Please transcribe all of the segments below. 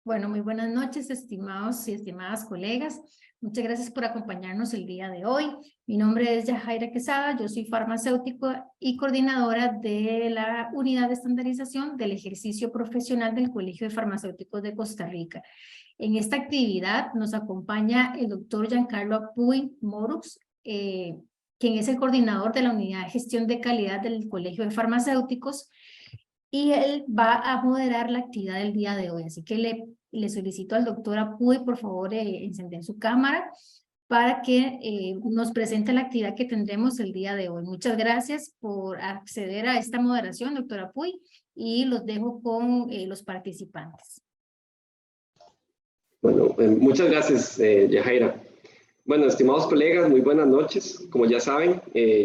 Bueno, muy buenas noches, estimados y estimadas colegas. Muchas gracias por acompañarnos el día de hoy. Mi nombre es Yajaira Quesada, yo soy farmacéutico y coordinadora de la Unidad de Estandarización del Ejercicio Profesional del Colegio de Farmacéuticos de Costa Rica. En esta actividad nos acompaña el doctor Giancarlo Apuy Morux, quien es el coordinador de la Unidad de Gestión de Calidad del Colegio de Farmacéuticos, y él va a moderar la actividad del día de hoy. Así que le solicito al doctor Apuy, por favor, encender su cámara para que nos presente la actividad que tendremos el día de hoy. Muchas gracias por acceder a esta moderación, doctor Apuy, y los dejo con los participantes. Bueno, muchas gracias, Yajaira. Bueno, estimados colegas, muy buenas noches. Como ya saben,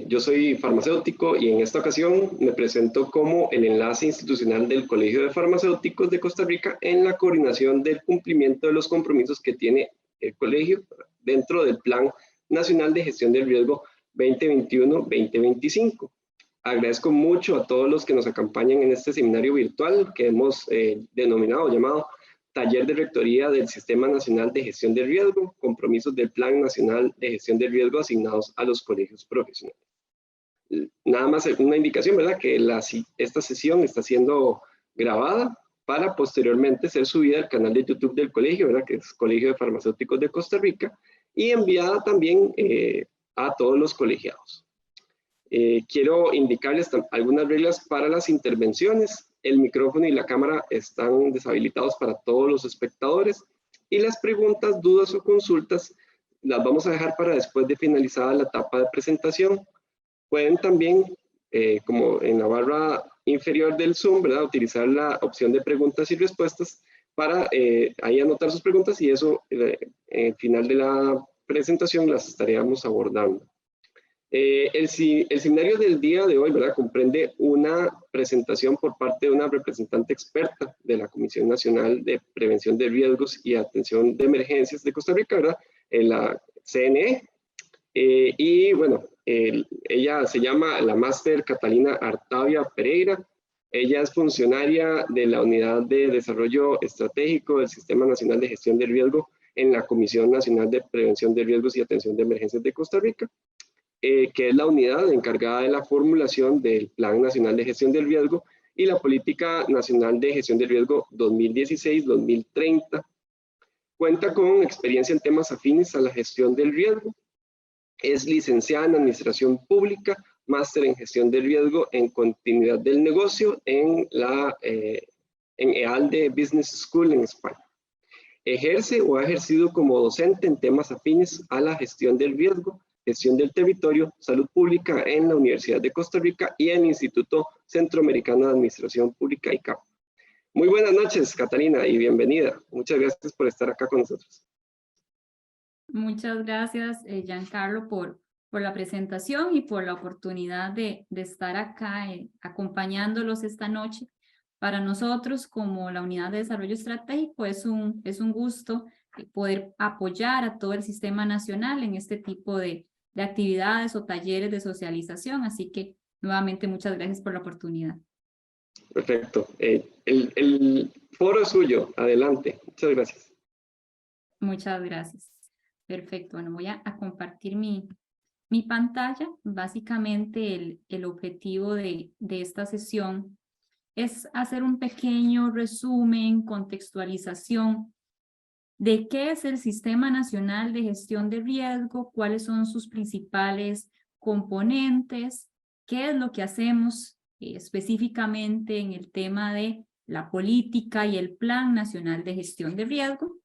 yo soy farmacéutico y en esta ocasión me presento como el enlace institucional del Colegio de Farmacéuticos de Costa Rica en la coordinación del cumplimiento de los compromisos que tiene el colegio dentro del Plan Nacional de Gestión del Riesgo 2021-2025. Agradezco mucho a todos los que nos acompañan en este seminario virtual que hemos llamado Taller de Rectoría del Sistema Nacional de Gestión del Riesgo, compromisos del Plan Nacional de Gestión del Riesgo asignados a los colegios profesionales. Nada más una indicación, ¿verdad? Que esta sesión está siendo grabada para posteriormente ser subida al canal de YouTube del colegio, ¿verdad? Que es Colegio de Farmacéuticos de Costa Rica, y enviada también a todos los colegiados. Quiero indicarles algunas reglas para las intervenciones. El micrófono y la cámara están deshabilitados para todos los espectadores y las preguntas, dudas o consultas las vamos a dejar para después de finalizada la etapa de presentación. Pueden también, como en la barra inferior del Zoom, ¿verdad?, utilizar la opción de preguntas y respuestas para ahí anotar sus preguntas y eso al final de la presentación las estaríamos abordando. El seminario del día de hoy, ¿verdad?, comprende una presentación por parte de una representante experta de la Comisión Nacional de Prevención de Riesgos y Atención de Emergencias de Costa Rica, ¿verdad?, en la CNE. Y bueno, ella se llama la máster Catalina Artavia Pereira. Ella es funcionaria de la Unidad de Desarrollo Estratégico del Sistema Nacional de Gestión del Riesgo en la Comisión Nacional de Prevención de Riesgos y Atención de Emergencias de Costa Rica. Que es la unidad encargada de la formulación del Plan Nacional de Gestión del Riesgo y la Política Nacional de Gestión del Riesgo 2016-2030. Cuenta con experiencia en temas afines a la gestión del riesgo. Es licenciada en Administración Pública, máster en Gestión del Riesgo en Continuidad del Negocio en EALDE Business School en España. Ejerce o ha ejercido como docente en temas afines a la gestión del riesgo, gestión del territorio, salud pública en la Universidad de Costa Rica y en el Instituto Centroamericano de Administración Pública, ICAP. Muy buenas noches, Catalina, y bienvenida. Muchas gracias por estar acá con nosotros. Muchas gracias, Giancarlo, por la presentación y por la oportunidad de estar acá acompañándolos esta noche. Para nosotros, como la Unidad de Desarrollo Estratégico, es un gusto poder apoyar a todo el sistema nacional en este tipo de actividades o talleres de socialización. Así que, nuevamente, muchas gracias por la oportunidad. Perfecto. El foro es suyo. Adelante. Muchas gracias. Muchas gracias. Perfecto. Bueno, voy a compartir mi pantalla. Básicamente, el objetivo de esta sesión es hacer un pequeño resumen, contextualización de qué es el Sistema Nacional de Gestión de Riesgo, cuáles son sus principales componentes, qué es lo que hacemos específicamente en el tema de la política y el Plan Nacional de Gestión de Riesgo,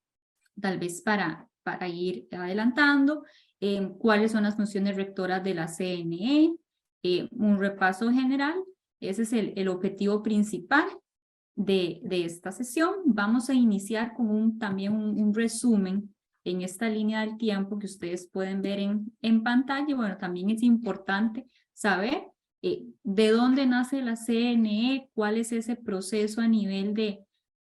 tal vez para ir adelantando, cuáles son las funciones rectoras de la CNE, un repaso general. Ese es el objetivo principal de esta sesión. Vamos a iniciar con también un resumen en esta línea del tiempo que ustedes pueden ver en pantalla. Bueno, también es importante saber de dónde nace la CNE, cuál es ese proceso a nivel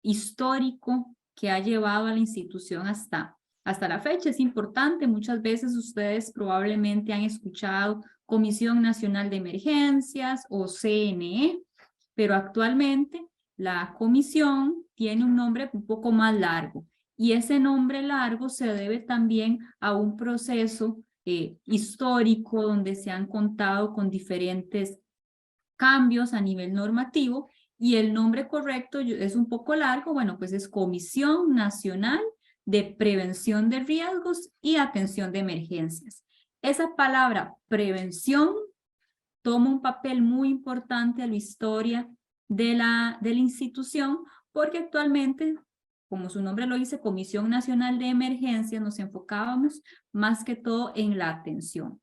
histórico que ha llevado a la institución hasta la fecha. Es importante, muchas veces ustedes probablemente han escuchado Comisión Nacional de Emergencias o CNE, pero actualmente la comisión tiene un nombre un poco más largo. Y ese nombre largo se debe también a un proceso histórico donde se han contado con diferentes cambios a nivel normativo, y el nombre correcto es un poco largo, bueno, pues es Comisión Nacional de Prevención de Riesgos y Atención de Emergencias. Esa palabra prevención toma un papel muy importante a la historia de la institución, porque actualmente, como su nombre lo dice, Comisión Nacional de Emergencias, nos enfocábamos más que todo en la atención.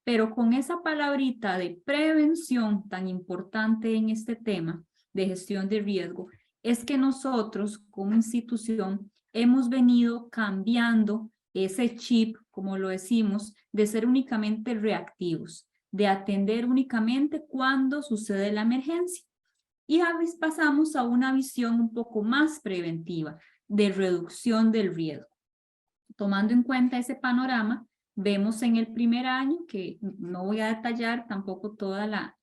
Pero con esa palabrita de prevención tan importante en este tema de gestión de riesgo, es que nosotros como institución hemos venido cambiando ese chip, como lo decimos, de ser únicamente reactivos, de atender únicamente cuando sucede la emergencia. Y pasamos a una visión un poco más preventiva, de reducción del riesgo. Tomando en cuenta ese panorama, vemos en el primer año, que no voy a detallar tampoco toda la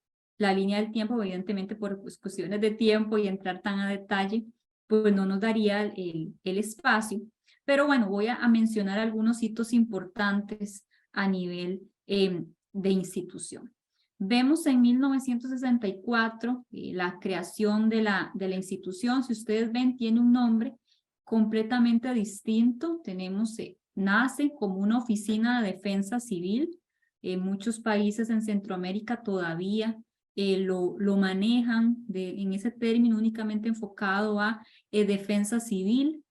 línea del tiempo, evidentemente por cuestiones de tiempo y entrar tan a detalle, pues no nos daría el espacio. Pero bueno, voy a mencionar algunos hitos importantes a nivel de institución. Vemos en 1964 la creación de la institución. Si ustedes ven, tiene un nombre completamente distinto. Tenemos, nace como una oficina de defensa civil. En muchos países en Centroamérica todavía lo manejan en ese término únicamente enfocado a defensa civil,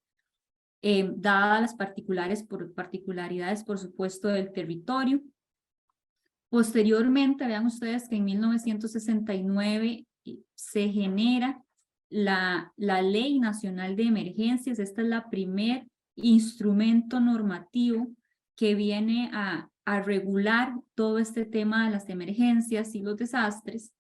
dadas las particularidades, por supuesto, del territorio. Posteriormente, vean ustedes que en 1969 se genera la Ley Nacional de Emergencias. Esta es la primer instrumento normativo que viene a regular todo este tema de las emergencias y los desastres.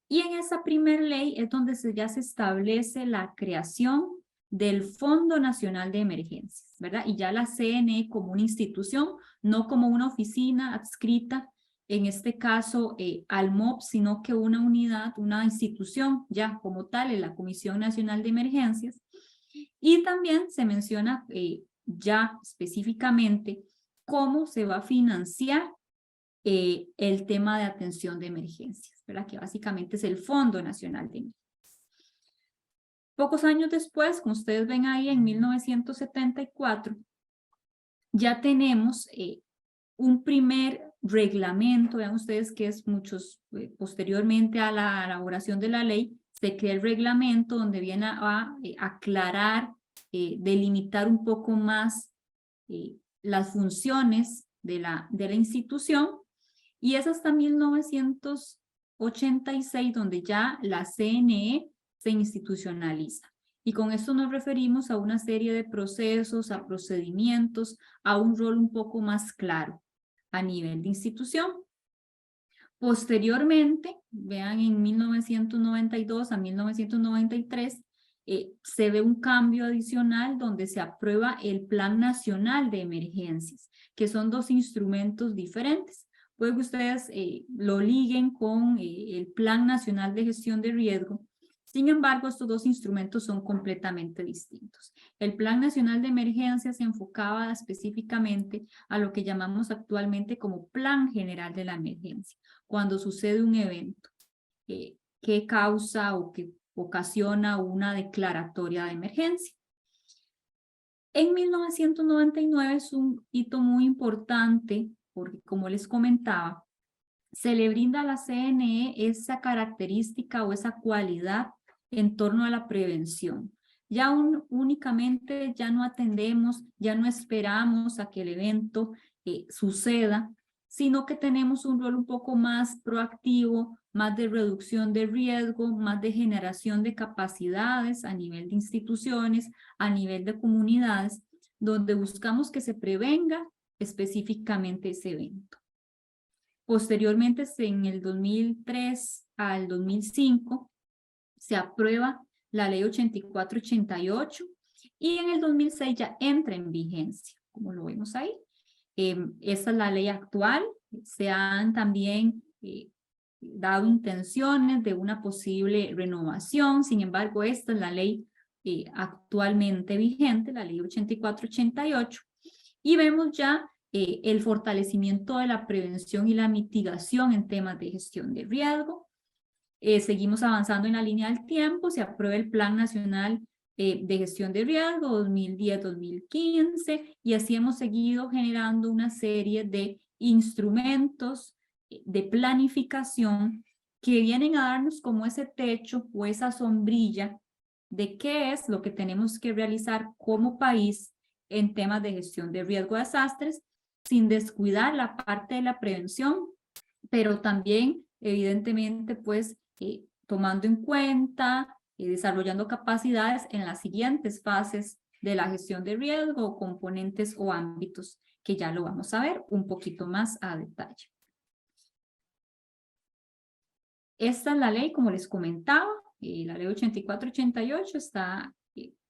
Y en esa primer ley es donde ya se establece la creación del Fondo Nacional de Emergencias, ¿verdad? Y ya la CNE como una institución, no como una oficina adscrita, en este caso al MOP, sino que una unidad, una institución ya como tal, en la Comisión Nacional de Emergencias. Y también se menciona ya específicamente cómo se va a financiar el tema de atención de emergencias, ¿verdad? Que básicamente es el Fondo Nacional de Emergencias. Pocos años después, como ustedes ven ahí, en 1974, ya tenemos un primer reglamento. Vean ustedes que es posteriormente a la elaboración de la ley, se crea el reglamento donde viene a aclarar, delimitar un poco más las funciones de la institución, y es hasta 1986 donde ya la CNE se institucionaliza. Y con esto nos referimos a una serie de procesos, a procedimientos, a un rol un poco más claro a nivel de institución. Posteriormente, vean, en 1992 a 1993, se ve un cambio adicional donde se aprueba el Plan Nacional de Emergencias, que son dos instrumentos diferentes. Puede que ustedes lo liguen con el Plan Nacional de Gestión de Riesgo. Sin embargo, estos dos instrumentos son completamente distintos. El Plan Nacional de Emergencias se enfocaba específicamente a lo que llamamos actualmente como Plan General de la Emergencia, cuando sucede un evento que causa o que ocasiona una declaratoria de emergencia. En 1999 es un hito muy importante porque, como les comentaba, se le brinda a la CNE esa característica o esa cualidad en torno a la prevención. Ya únicamente ya no atendemos, ya no esperamos a que el evento suceda, sino que tenemos un rol un poco más proactivo, más de reducción de riesgo, más de generación de capacidades a nivel de instituciones, a nivel de comunidades, donde buscamos que se prevenga específicamente ese evento. Posteriormente, en el 2003 al 2005, se aprueba la ley 8488 y en el 2006 ya entra en vigencia, como lo vemos ahí. Esa es la ley actual. Se han también dado intenciones de una posible renovación. Sin embargo, esta es la ley actualmente vigente, la ley 8488, y vemos ya el fortalecimiento de la prevención y la mitigación en temas de gestión de riesgo. Seguimos avanzando en la línea del tiempo, se aprueba el Plan Nacional de Gestión de Riesgo 2010-2015, y así hemos seguido generando una serie de instrumentos de planificación que vienen a darnos como ese techo o esa sombrilla de qué es lo que tenemos que realizar como país en temas de gestión de riesgo de desastres, sin descuidar la parte de la prevención, pero también, evidentemente, pues, tomando en cuenta, desarrollando capacidades en las siguientes fases de la gestión de riesgo, componentes o ámbitos, que ya lo vamos a ver un poquito más a detalle. Esta es la ley, como les comentaba, la ley 8488 está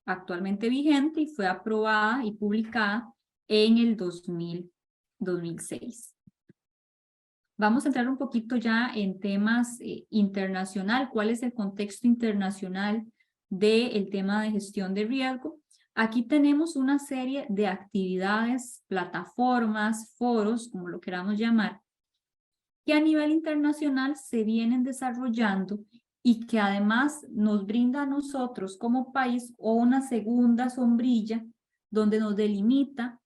actualmente vigente y fue aprobada y publicada en el 2006. Vamos a entrar un poquito ya en temas internacional. ¿Cuál es el contexto internacional del tema de gestión de riesgo? Aquí tenemos una serie de actividades, plataformas, foros, como lo queramos llamar, que a nivel internacional se vienen desarrollando y que además nos brinda a nosotros como país una segunda sombrilla donde nos delimita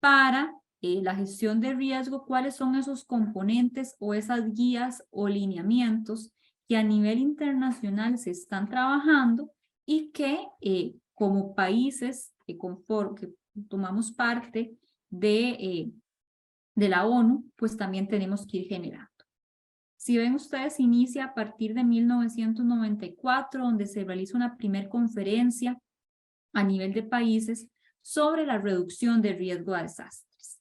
para la gestión de riesgo cuáles son esos componentes o esas guías o lineamientos que a nivel internacional se están trabajando y que como países que tomamos parte de la ONU, pues también tenemos que ir generando. Si ven ustedes, inicia a partir de 1994, donde se realiza una primera conferencia a nivel de países sobre la reducción de riesgo a desastres.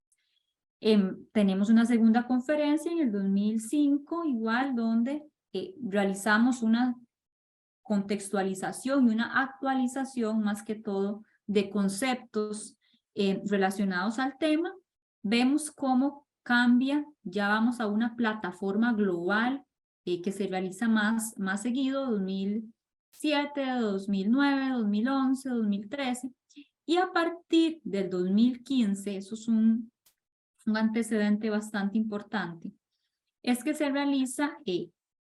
Tenemos una segunda conferencia en el 2005, igual, donde realizamos una contextualización y una actualización, más que todo, de conceptos relacionados al tema. Vemos cómo cambia, ya vamos a una plataforma global que se realiza más seguido, 2007, 2009, 2011, 2013, y a partir del 2015, eso es un antecedente bastante importante, es que se realiza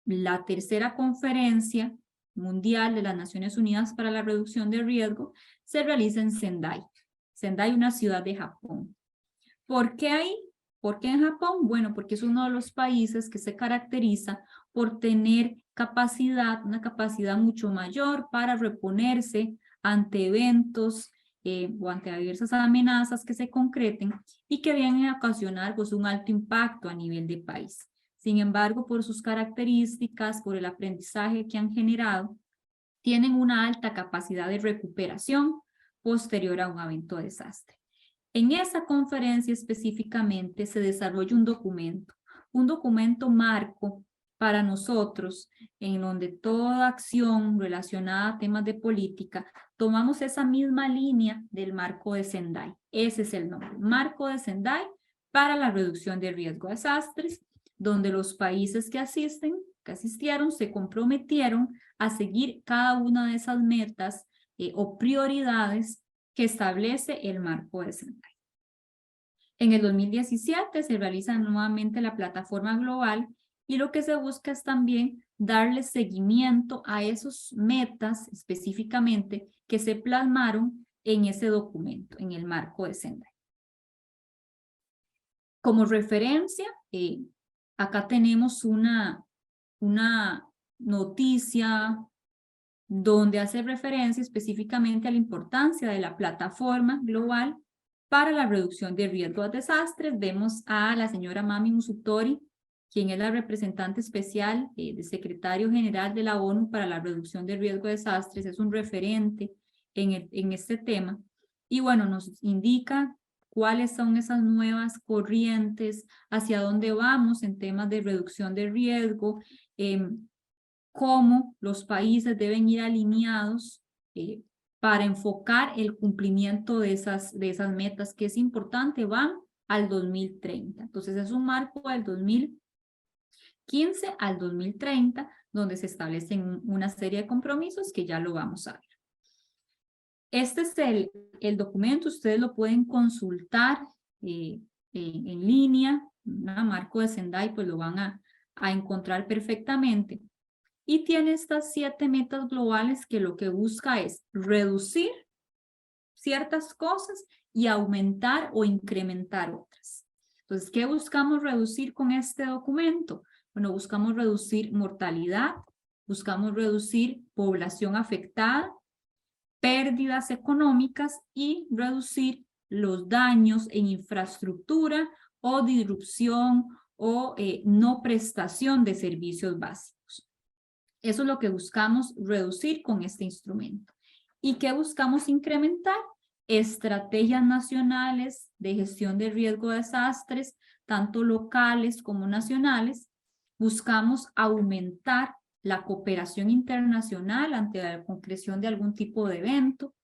la tercera conferencia mundial de las Naciones Unidas para la Reducción de Riesgo, se realiza en Sendai. Sendai, una ciudad de Japón. ¿Por qué ahí? ¿Por qué en Japón? Bueno, porque es uno de los países que se caracteriza por tener una capacidad mucho mayor para reponerse ante eventos o ante diversas amenazas que se concreten y que vienen a ocasionar pues, un alto impacto a nivel de país. Sin embargo, por sus características, por el aprendizaje que han generado, tienen una alta capacidad de recuperación posterior a un evento de desastre. En esa conferencia específicamente se desarrolla un documento marco para nosotros, en donde toda acción relacionada a temas de política, tomamos esa misma línea del marco de Sendai. Ese es el nombre, Marco de Sendai para la reducción de riesgo de desastres, donde los países que asistieron, se comprometieron a seguir cada una de esas metas o prioridades que establece el marco de Sendai. En el 2017 se realiza nuevamente la plataforma global y lo que se busca es también darle seguimiento a esos metas específicamente que se plasmaron en ese documento, en el marco de Sendai. Como referencia, acá tenemos una noticia donde hace referencia específicamente a la importancia de la plataforma global para la reducción de riesgo de desastres. Vemos a la señora Mami Musutori, quien es la representante especial del secretario general de la ONU para la reducción de riesgo de desastres, es un referente en este tema. Y bueno, nos indica cuáles son esas nuevas corrientes, hacia dónde vamos en temas de reducción de riesgo, cómo los países deben ir alineados para enfocar el cumplimiento de esas metas, que es importante, van al 2030. Entonces es un marco del 2015 al 2030, donde se establecen una serie de compromisos que ya lo vamos a ver. Este es el documento, ustedes lo pueden consultar en línea, Marco de Sendai, pues lo van a encontrar perfectamente. Y tiene estas 7 metas globales que lo que busca es reducir ciertas cosas y aumentar o incrementar otras. Entonces, ¿qué buscamos reducir con este documento? Bueno, buscamos reducir mortalidad, buscamos reducir población afectada, pérdidas económicas y reducir los daños en infraestructura o disrupción o no prestación de servicios básicos. Eso es lo que buscamos reducir con este instrumento. ¿Y qué buscamos incrementar? Estrategias nacionales de gestión de riesgo de desastres, tanto locales como nacionales. Buscamos aumentar la cooperación internacional ante la concreción de algún tipo de evento.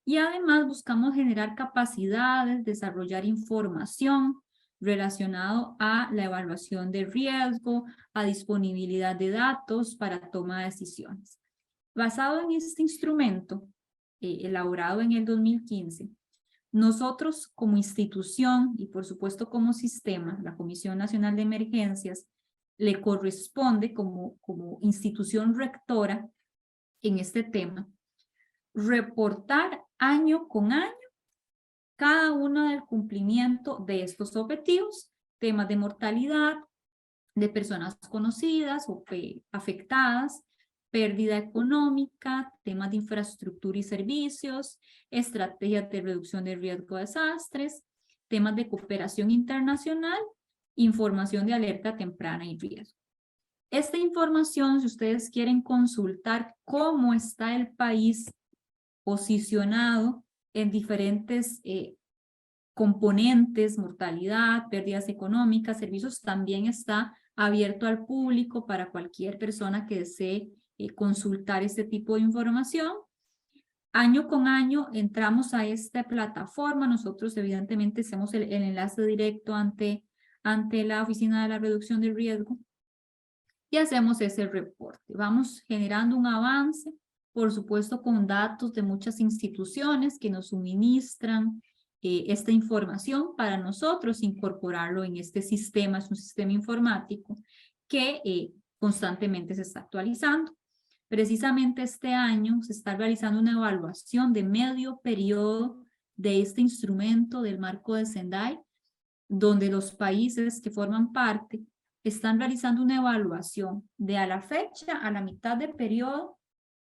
Y además buscamos generar capacidades, desarrollar información relacionado a la evaluación de riesgo, a disponibilidad de datos para toma de decisiones. Basado en este instrumento, elaborado en el 2015, nosotros como institución y por supuesto como sistema, la Comisión Nacional de Emergencias, le corresponde como institución rectora en este tema, reportar año con año cada uno del cumplimiento de estos objetivos, temas de mortalidad, de personas conocidas o afectadas, pérdida económica, temas de infraestructura y servicios, estrategias de reducción de riesgo de desastres, temas de cooperación internacional, información de alerta temprana y riesgo. Esta información, si ustedes quieren consultar cómo está el país posicionado en diferentes componentes, mortalidad, pérdidas económicas, servicios, también está abierto al público para cualquier persona que desee consultar este tipo de información. Año con año entramos a esta plataforma, nosotros evidentemente hacemos el enlace directo ante la Oficina de la Reducción del Riesgo y hacemos ese reporte. Vamos generando un avance, por supuesto con datos de muchas instituciones que nos suministran esta información para nosotros incorporarlo en este sistema. Es un sistema informático que constantemente se está actualizando. Precisamente este año se está realizando una evaluación de medio periodo de este instrumento del marco de Sendai, donde los países que forman parte están realizando una evaluación de a la fecha, a la mitad del periodo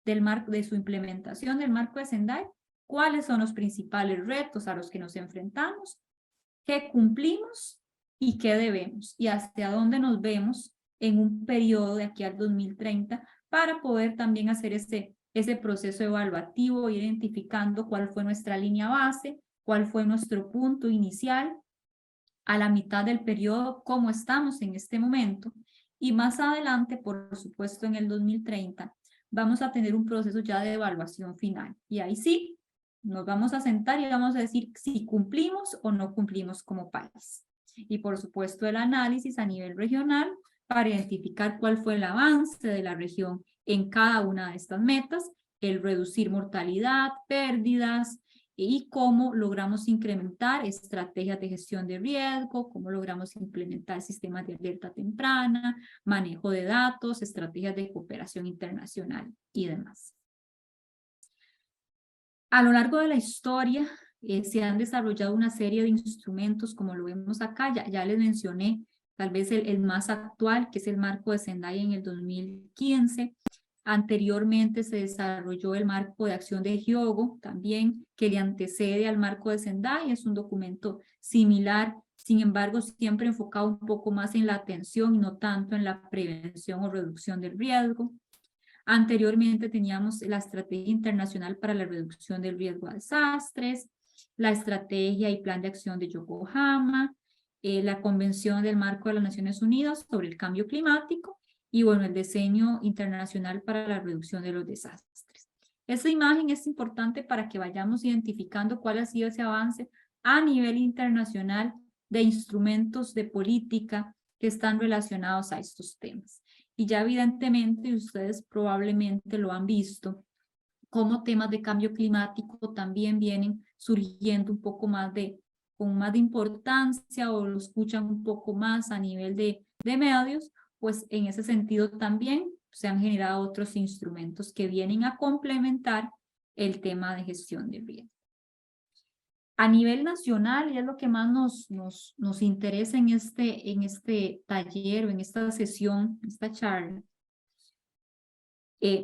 de su implementación del marco de Sendai, cuáles son los principales retos a los que nos enfrentamos, qué cumplimos y qué debemos, y hacia dónde nos vemos en un periodo de aquí al 2030 para poder también hacer ese proceso evaluativo, identificando cuál fue nuestra línea base, cuál fue nuestro punto inicial, a la mitad del periodo, cómo estamos en este momento, y más adelante, por supuesto, en el 2030, vamos a tener un proceso ya de evaluación final. Y ahí sí, nos vamos a sentar y vamos a decir si cumplimos o no cumplimos como país. Y por supuesto, el análisis a nivel regional para identificar cuál fue el avance de la región en cada una de estas metas, el reducir mortalidad, pérdidas, y cómo logramos incrementar estrategias de gestión de riesgo, cómo logramos implementar sistemas de alerta temprana, manejo de datos, estrategias de cooperación internacional y demás. A lo largo de la historia se han desarrollado una serie de instrumentos, como lo vemos acá, ya les mencioné tal vez el más actual, que es el marco de Sendai en el 2015. Anteriormente se desarrolló el marco de acción de Hyogo, también, que le antecede al marco de Sendai. Es un documento similar, sin embargo, siempre enfocado un poco más en la atención y no tanto en la prevención o reducción del riesgo. Anteriormente teníamos la Estrategia Internacional para la Reducción del Riesgo a Desastres, la Estrategia y Plan de Acción de Yokohama, la Convención del Marco de las Naciones Unidas sobre el Cambio Climático, y bueno, el Diseño Internacional para la Reducción de los Desastres. Esta imagen es importante para que vayamos identificando cuál ha sido ese avance a nivel internacional de instrumentos de política que están relacionados a estos temas. Y ya evidentemente ustedes probablemente lo han visto, cómo temas de cambio climático también vienen surgiendo un poco más con más de importancia o lo escuchan un poco más a nivel de medios, pues en ese sentido también se han generado otros instrumentos que vienen a complementar el tema de gestión de riesgo. A nivel nacional, y es lo que más nos interesa en este taller o en esta sesión, esta charla,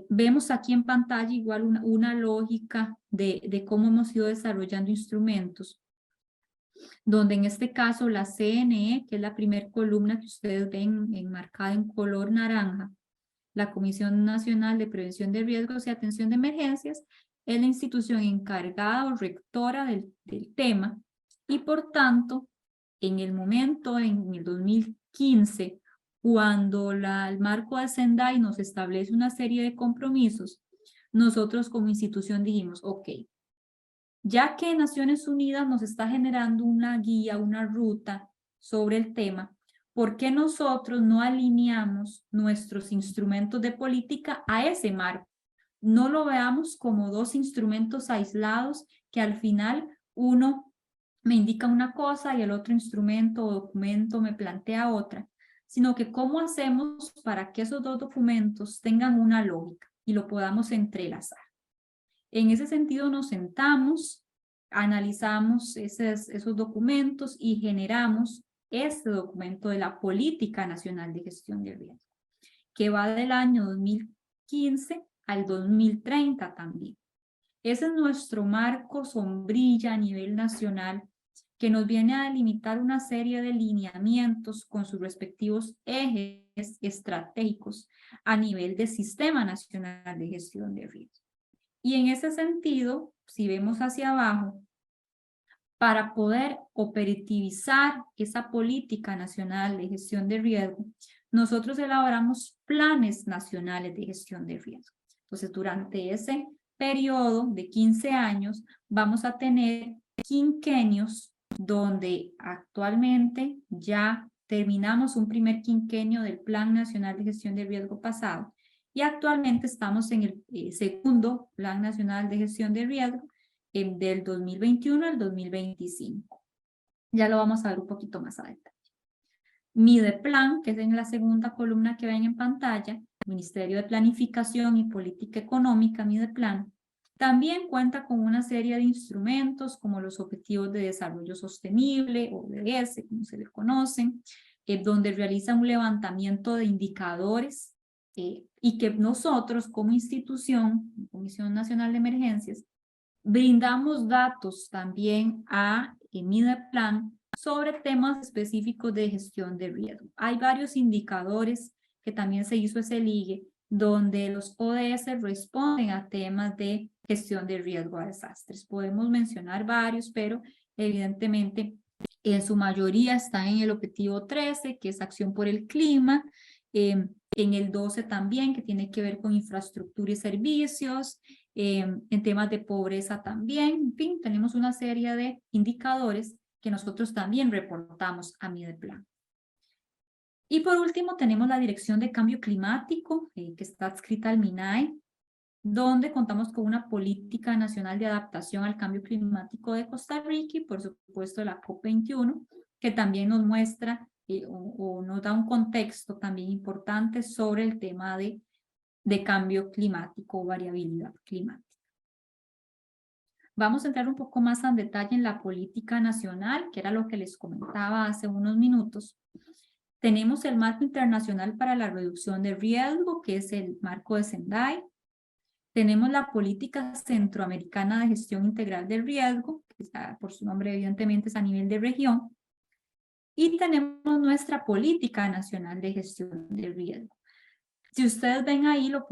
vemos aquí en pantalla igual una lógica de cómo hemos ido desarrollando instrumentos, donde en este caso la CNE, que es la primera columna que ustedes ven enmarcada en color naranja, la Comisión Nacional de Prevención de Riesgos y Atención de Emergencias, es la institución encargada o rectora del tema y por tanto, en el momento, en el 2015, cuando el marco de Sendai nos establece una serie de compromisos, nosotros como institución dijimos, ok, ya que Naciones Unidas nos está generando una guía, una ruta sobre el tema, ¿por qué nosotros no alineamos nuestros instrumentos de política a ese marco? No lo veamos como dos instrumentos aislados que al final uno me indica una cosa y el otro instrumento o documento me plantea otra, sino que cómo hacemos para que esos dos documentos tengan una lógica y lo podamos entrelazar. En ese sentido nos sentamos, analizamos esos documentos y generamos este documento de la Política Nacional de Gestión de Riesgo, que va del año 2015 al 2030 también. Ese es nuestro marco sombrilla a nivel nacional que nos viene a delimitar una serie de lineamientos con sus respectivos ejes estratégicos a nivel del Sistema Nacional de Gestión de Riesgo. Y en ese sentido, si vemos hacia abajo, para poder operativizar esa política nacional de gestión de riesgo, nosotros elaboramos planes nacionales de gestión de riesgo. Entonces, durante ese periodo de 15 años, vamos a tener quinquenios donde actualmente ya terminamos un primer quinquenio del Plan Nacional de Gestión de Riesgo pasado y actualmente estamos en el segundo Plan Nacional de Gestión de Riesgo del 2021 al 2025. Ya lo vamos a ver un poquito más a detalle. Mideplan, que es en la segunda columna que ven en pantalla, Ministerio de Planificación y Política Económica, Mideplan, también cuenta con una serie de instrumentos como los Objetivos de Desarrollo Sostenible, ODS, como se les conocen, donde realiza un levantamiento de indicadores y que nosotros como institución, Comisión Nacional de Emergencias, brindamos datos también a Mideplan sobre temas específicos de gestión de riesgo. Hay varios indicadores que también se hizo ese ligue, donde los ODS responden a temas de gestión de riesgo a desastres. Podemos mencionar varios, pero evidentemente en su mayoría están en el objetivo 13, que es acción por el clima, en el 12 también, que tiene que ver con infraestructura y servicios, en temas de pobreza también, en fin, tenemos una serie de indicadores que nosotros también reportamos a Mideplan. Y por último tenemos la Dirección de Cambio Climático, que está adscrita al MINAE, donde contamos con una política nacional de adaptación al cambio climático de Costa Rica y por supuesto la COP21, que también nos muestra o nos da un contexto también importante sobre el tema de cambio climático o variabilidad climática. Vamos a entrar un poco más en detalle en la política nacional, que era lo que les comentaba hace unos minutos. Tenemos el marco internacional para la reducción de riesgo, que es el marco de Sendai. Tenemos la política centroamericana de gestión integral del riesgo, que está, por su nombre evidentemente es a nivel de región. Y tenemos nuestra política nacional de gestión del riesgo. Si ustedes ven ahí, lo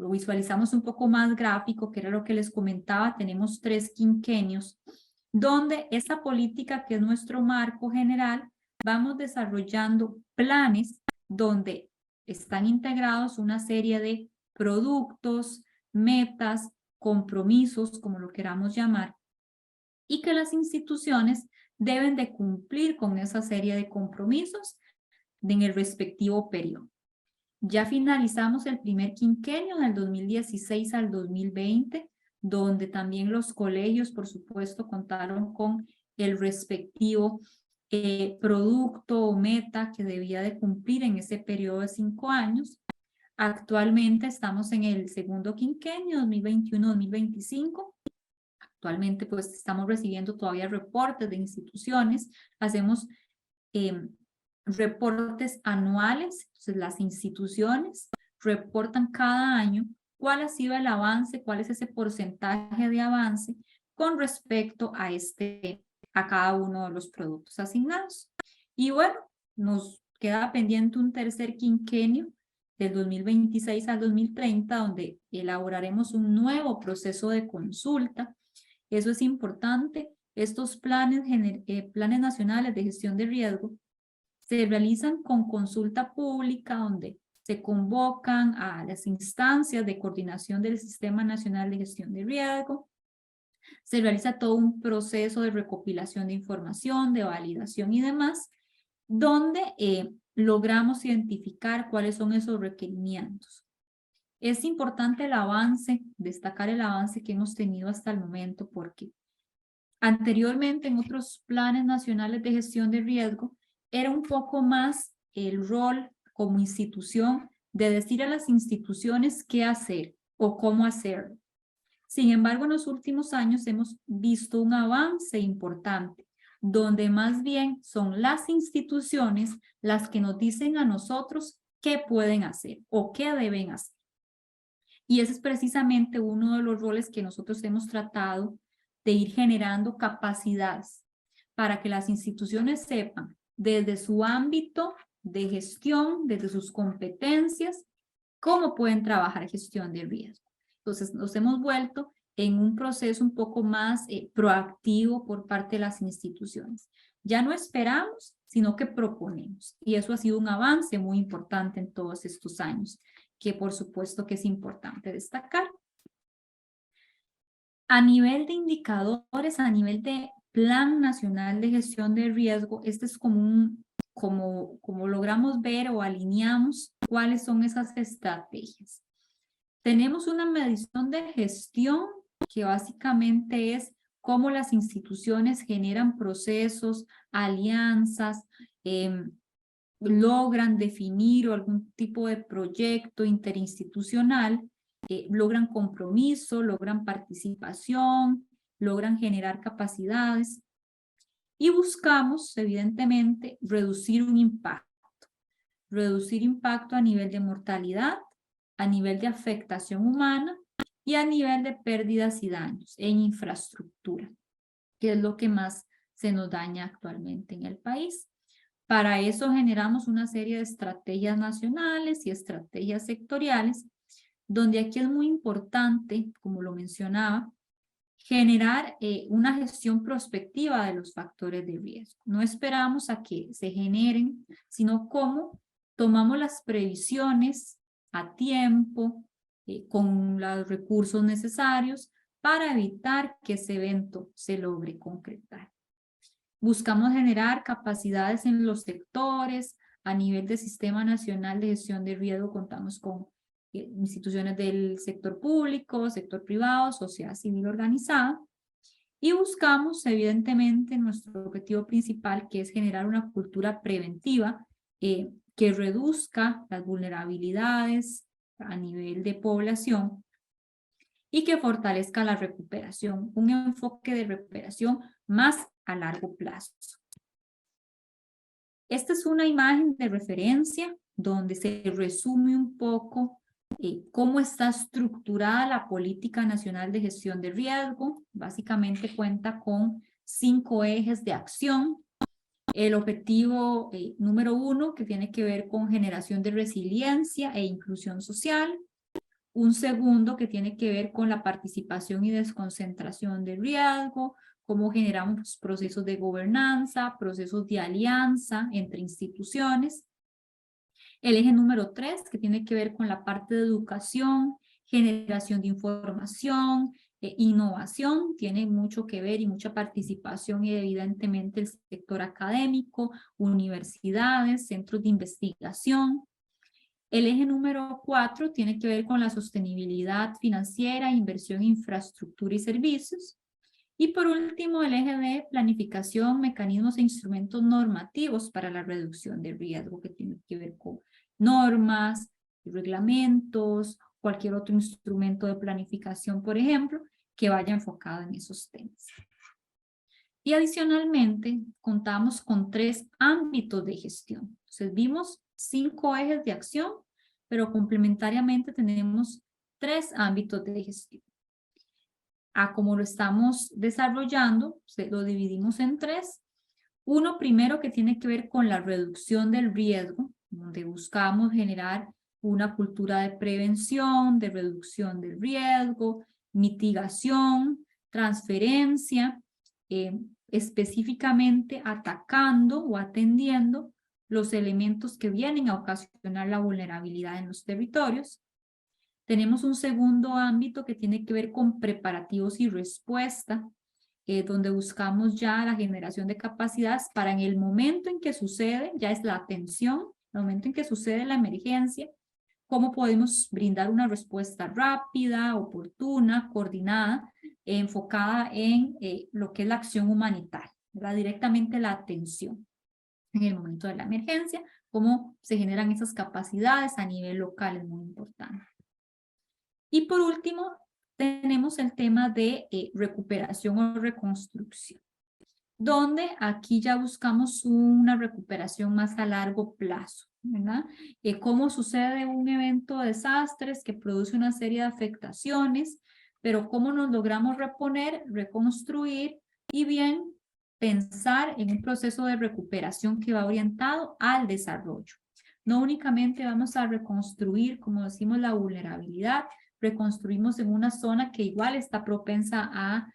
visualizamos un poco más gráfico, que era lo que les comentaba, tenemos 3 quinquenios, donde esa política, que es nuestro marco general, vamos desarrollando planes donde están integrados una serie de productos, metas, compromisos, como lo queramos llamar, y que las instituciones deben de cumplir con esa serie de compromisos en el respectivo periodo. Ya finalizamos el primer quinquenio del 2016 al 2020, donde también los colegios, por supuesto, contaron con el respectivo producto o meta que debía de cumplir en ese periodo de 5 años. Actualmente estamos en el segundo quinquenio, 2021-2025. Actualmente pues estamos recibiendo todavía reportes de instituciones, hacemos reportes anuales, entonces las instituciones reportan cada año cuál ha sido el avance, cuál es ese porcentaje de avance con respecto a cada uno de los productos asignados. Y bueno, nos queda pendiente un tercer quinquenio del 2026 al 2030, donde elaboraremos un nuevo proceso de consulta. Eso es importante. Estos planes nacionales de gestión de riesgo se realizan con consulta pública, donde se convocan a las instancias de coordinación del Sistema Nacional de Gestión de Riesgo. Se realiza todo un proceso de recopilación de información, de validación y demás, donde logramos identificar cuáles son esos requerimientos. Es importante el avance, destacar el avance que hemos tenido hasta el momento, porque anteriormente en otros planes nacionales de gestión de riesgo era un poco más el rol como institución de decir a las instituciones qué hacer o cómo hacerlo. Sin embargo, en los últimos años hemos visto un avance importante, donde más bien son las instituciones las que nos dicen a nosotros qué pueden hacer o qué deben hacer. Y ese es precisamente uno de los roles que nosotros hemos tratado de ir generando capacidades para que las instituciones sepan desde su ámbito de gestión, desde sus competencias, cómo pueden trabajar gestión de riesgo. Entonces nos hemos vuelto en un proceso un poco más proactivo por parte de las instituciones. Ya no esperamos, sino que proponemos. Y eso ha sido un avance muy importante en todos estos años, que por supuesto que es importante destacar. A nivel de indicadores, a nivel de Plan Nacional de Gestión de Riesgo, este es como logramos ver o alineamos cuáles son esas estrategias. Tenemos una medición de gestión que básicamente es cómo las instituciones generan procesos, alianzas, logran definir algún tipo de proyecto interinstitucional, logran compromiso, logran participación, logran generar capacidades y buscamos, evidentemente, reducir impacto a nivel de mortalidad, a nivel de afectación humana y a nivel de pérdidas y daños en infraestructura, que es lo que más se nos daña actualmente en el país. Para eso generamos una serie de estrategias nacionales y estrategias sectoriales, donde aquí es muy importante, como lo mencionaba, generar una gestión prospectiva de los factores de riesgo. No esperamos a que se generen, sino cómo tomamos las previsiones a tiempo, con los recursos necesarios para evitar que ese evento se logre concretar. Buscamos generar capacidades en los sectores. A nivel del Sistema Nacional de Gestión de Riesgo contamos con instituciones del sector público, sector privado, sociedad civil organizada. Y buscamos, evidentemente, nuestro objetivo principal, que es generar una cultura preventiva que reduzca las vulnerabilidades a nivel de población y que fortalezca la recuperación, un enfoque de recuperación más a largo plazo. Esta es una imagen de referencia donde se resume un poco cómo está estructurada la Política Nacional de Gestión de Riesgo. Básicamente cuenta con 5 ejes de acción. El objetivo número 1, que tiene que ver con generación de resiliencia e inclusión social. Un segundo que tiene que ver con la participación y desconcentración de riesgo, cómo generamos procesos de gobernanza, procesos de alianza entre instituciones. El eje número 3, que tiene que ver con la parte de educación, generación de información, innovación, tiene mucho que ver y mucha participación y evidentemente el sector académico, universidades, centros de investigación. El eje número 4 tiene que ver con la sostenibilidad financiera, inversión en infraestructura y servicios. Y por último, el eje de planificación, mecanismos e instrumentos normativos para la reducción de riesgo, que tiene que ver con normas, reglamentos, cualquier otro instrumento de planificación, por ejemplo, que vaya enfocado en esos temas. Y adicionalmente, contamos con 3 ámbitos de gestión. Entonces, vimos 5 ejes de acción, pero complementariamente tenemos 3 ámbitos de gestión. Como lo estamos desarrollando, lo dividimos en 3. Uno primero que tiene que ver con la reducción del riesgo, donde buscamos generar una cultura de prevención, de reducción del riesgo, mitigación, transferencia, específicamente atacando o atendiendo los elementos que vienen a ocasionar la vulnerabilidad en los territorios. Tenemos un segundo ámbito que tiene que ver con preparativos y respuesta, donde buscamos ya la generación de capacidades para en el momento en que sucede, ya es la atención, el momento en que sucede la emergencia, cómo podemos brindar una respuesta rápida, oportuna, coordinada, enfocada en lo que es la acción humanitaria, ¿verdad? Directamente la atención en el momento de la emergencia, cómo se generan esas capacidades a nivel local, es muy importante. Y por último, tenemos el tema de recuperación o reconstrucción, donde aquí ya buscamos una recuperación más a largo plazo, ¿verdad? Cómo sucede un evento de desastres que produce una serie de afectaciones, pero cómo nos logramos reponer, reconstruir y bien pensar en un proceso de recuperación que va orientado al desarrollo. No únicamente vamos a reconstruir, como decimos, la vulnerabilidad, reconstruimos en una zona que igual está propensa a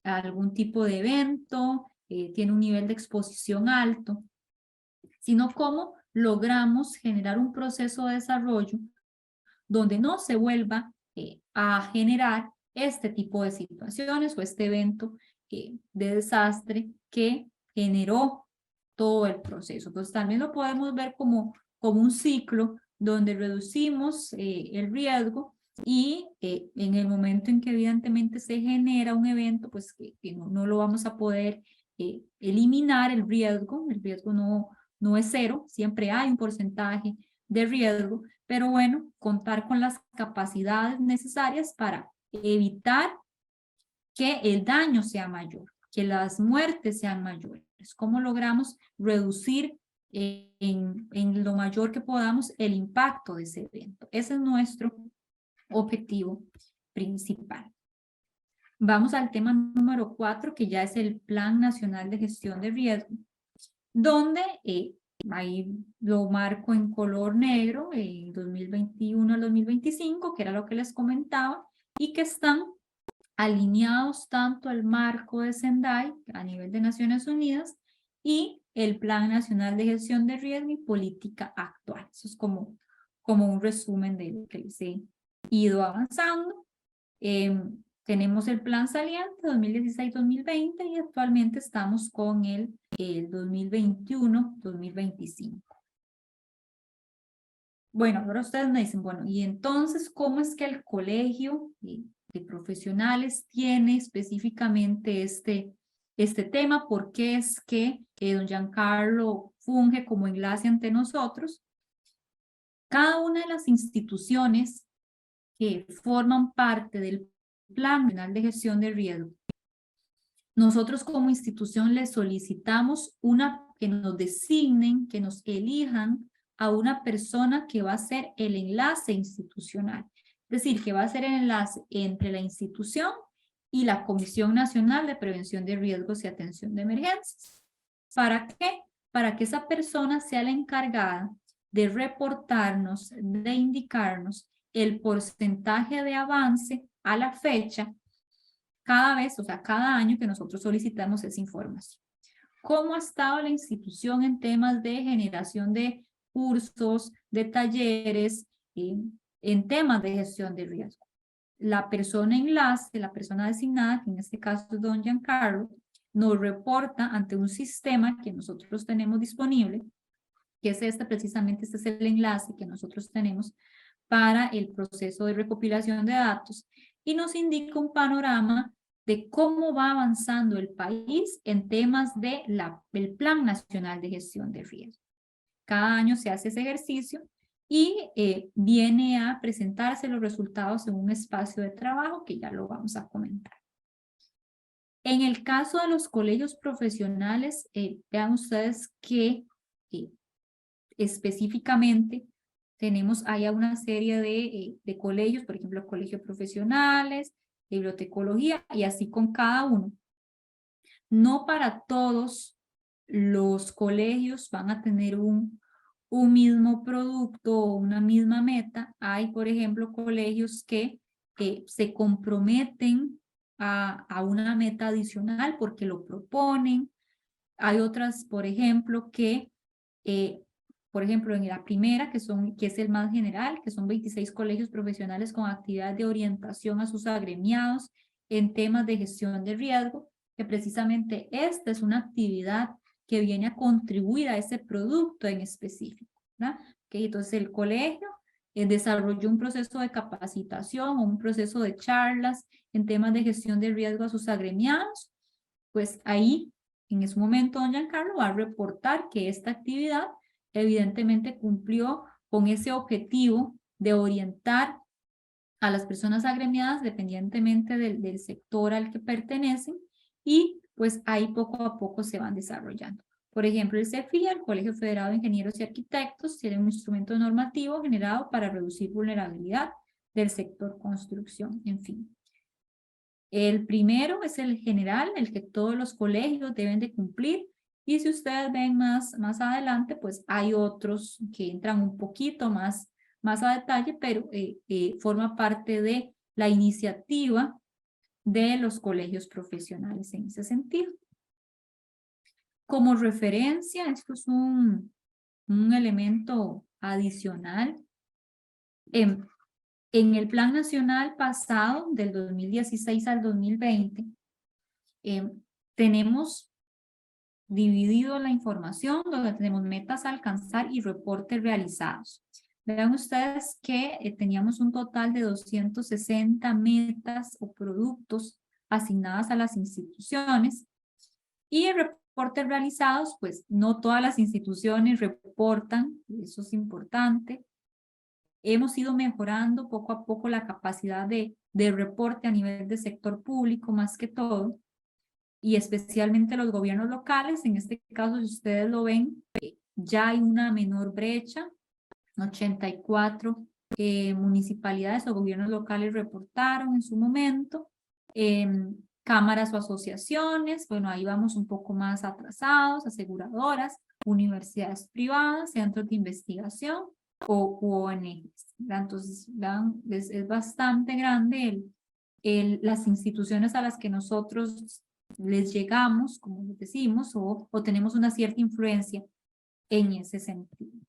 algún tipo de evento, tiene un nivel de exposición alto, sino cómo logramos generar un proceso de desarrollo donde no se vuelva a generar este tipo de situaciones o este evento de desastre que generó todo el proceso. Entonces también lo podemos ver como un ciclo donde reducimos el riesgo y en el momento en que evidentemente se genera un evento, pues que no lo vamos a poder eliminar el riesgo no es cero, siempre hay un porcentaje de riesgo, pero bueno, contar con las capacidades necesarias para evitar que el daño sea mayor, que las muertes sean mayores. ¿Cómo logramos reducir en lo mayor que podamos el impacto de ese evento? Ese es nuestro objetivo principal. Vamos al tema número 4, que ya es el Plan Nacional de Gestión de Riesgo, donde ahí lo marco en color negro, 2021 al 2025, que era lo que les comentaba, y que están alineados tanto el marco de Sendai a nivel de Naciones Unidas y el Plan Nacional de Gestión de Riesgo y Política Actual. Eso es como un resumen de lo que les he ido avanzando. Tenemos el plan saliente 2016-2020 y actualmente estamos con el 2021-2025. Bueno, ahora ustedes me dicen, bueno, y entonces, ¿cómo es que el colegio de profesionales tiene específicamente este tema? ¿Por qué es que don Giancarlo funge como enlace ante nosotros? Cada una de las instituciones que forman parte del Plan Nacional de Gestión de Riesgo, nosotros como institución les solicitamos que nos designen, que nos elijan a una persona que va a ser el enlace institucional. Es decir, que va a ser el enlace entre la institución y la Comisión Nacional de Prevención de Riesgos y Atención de Emergencias. ¿Para qué? Para que esa persona sea la encargada de reportarnos, de indicarnos el porcentaje de avance a la fecha cada vez, o sea, cada año que nosotros solicitamos esa información. ¿Cómo ha estado la institución en temas de generación de cursos, de talleres, en temas de gestión de riesgo? La persona enlace, la persona designada, que en este caso es don Giancarlo, nos reporta ante un sistema que nosotros tenemos disponible que es precisamente este es el enlace que nosotros tenemos para el proceso de recopilación de datos, y nos indica un panorama de cómo va avanzando el país en temas del Plan Nacional de Gestión de Riesgo. Cada año se hace ese ejercicio y viene a presentarse los resultados en un espacio de trabajo que ya lo vamos a comentar. En el caso de los colegios profesionales, vean ustedes que específicamente tenemos ahí una serie de colegios, por ejemplo, colegios profesionales, bibliotecología, y así con cada uno. No para todos los colegios van a tener un mismo producto o una misma meta. Hay, por ejemplo, colegios que se comprometen a una meta adicional porque lo proponen. Hay otras, por ejemplo, que, por ejemplo, en la primera, que es el más general, que son 26 colegios profesionales con actividad de orientación a sus agremiados en temas de gestión de riesgo, que precisamente esta es una actividad que viene a contribuir a ese producto en específico, ¿verdad? Okay, entonces el colegio desarrolló un proceso de capacitación o un proceso de charlas en temas de gestión de riesgo a sus agremiados. Pues ahí, en ese momento, don Giancarlo va a reportar que esta actividad evidentemente cumplió con ese objetivo de orientar a las personas agremiadas dependientemente del sector al que pertenecen, y pues ahí poco a poco se van desarrollando. Por ejemplo, el CEFIA, el Colegio Federado de Ingenieros y Arquitectos, tiene un instrumento normativo generado para reducir vulnerabilidad del sector construcción, en fin. El primero es el general, el que todos los colegios deben de cumplir, y si ustedes ven más adelante, pues hay otros que entran un poquito más a detalle, pero forma parte de la iniciativa de los colegios profesionales en ese sentido. Como referencia, esto es un elemento adicional. En el Plan Nacional pasado, del 2016 al 2020, tenemos dividido la información donde tenemos metas a alcanzar y reportes realizados. Vean ustedes que teníamos un total de 260 metas o productos asignadas a las instituciones, y reportes realizados, pues no todas las instituciones reportan, eso es importante. Hemos ido mejorando poco a poco la capacidad de reporte a nivel de sector público más que todo, y especialmente los gobiernos locales. En este caso, si ustedes lo ven, ya hay una menor brecha. 84 municipalidades o gobiernos locales reportaron en su momento. Cámaras o asociaciones, bueno, ahí vamos un poco más atrasados, aseguradoras, universidades privadas, centros de investigación o ONGs. Entonces, vean, es bastante grande las instituciones a las que nosotros les llegamos, como les decimos, o tenemos una cierta influencia en ese sentido.